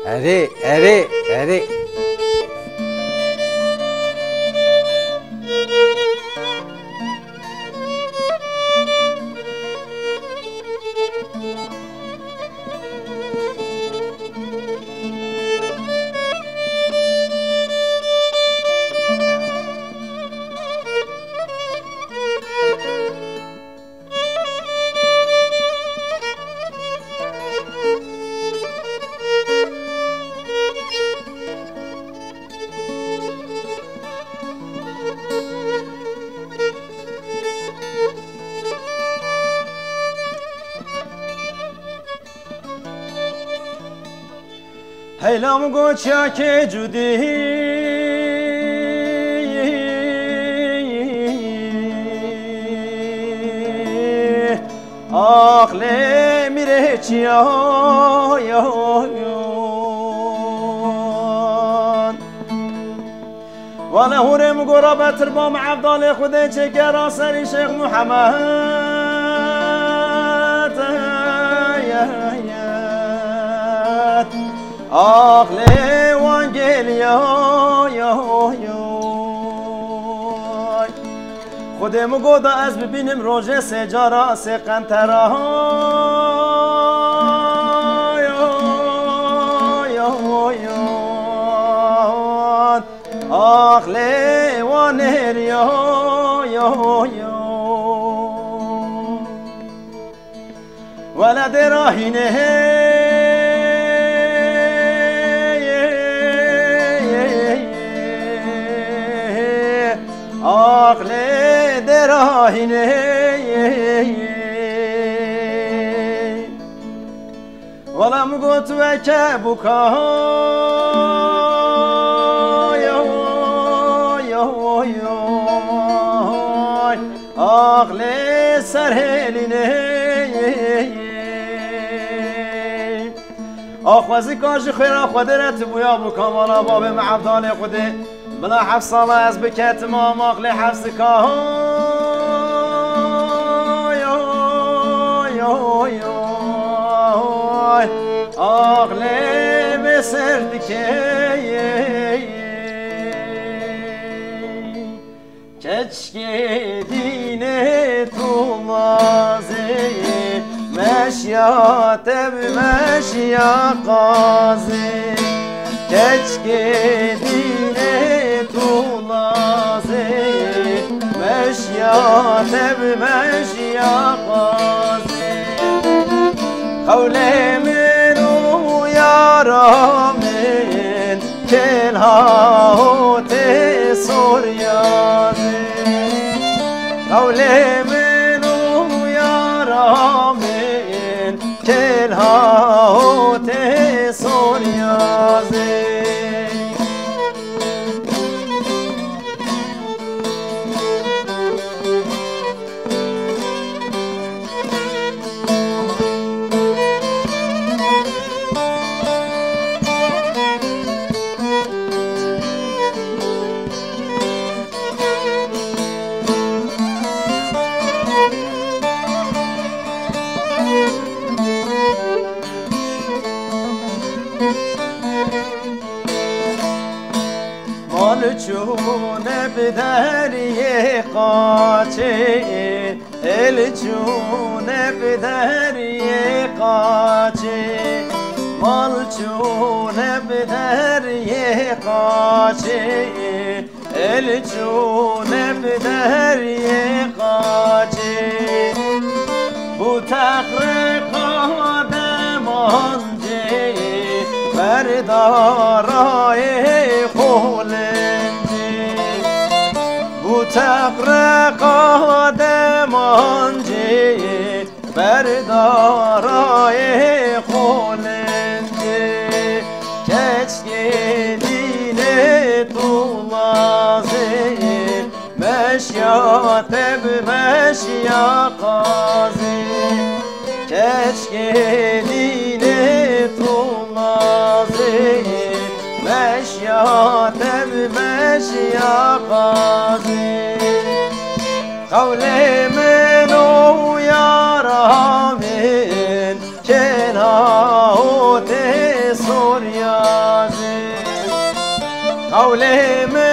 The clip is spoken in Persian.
اره اره اره هیلام گوچیا که جودی آخل میره چیا والا هورم گورا بتر بام عبدال خود چکر سری شیخ محمد آخ لیوانگلیا خودم گودا از ببینم روژه سجارا سقنترا آخ لیوانریا ولد راهینه عقل دراهینه ولم گوت و که بکای عقل سرهلینه آخوازی کاش خیرا خودرت بویا بکامانا باب معبدال خوده بلا حفص الله از بکت ما ماغل حفص کای آغل بسرد کچکی دینه تو مازه مشیات بمشیا قازه کچکی دینه تو مازه مشیات بمشیا قازه قول منو یارا من کلها تسوریازه قول منو یارا من کلها تسوریازه چونه بدریه قاچه چونه بدریه قاچه مال چونه بدریه قاچه چونه بدریه قاچه بو تقرق آدمانجه بردارای خولنجی بو تقرق آدمانجی بردارای خولنجی کچکی دینه تو مازه مشیات بمشیا قازه کچکی دینه تو مازه مشیات بمشیا قازه قول منو یارا من کناوت سوریا حوله من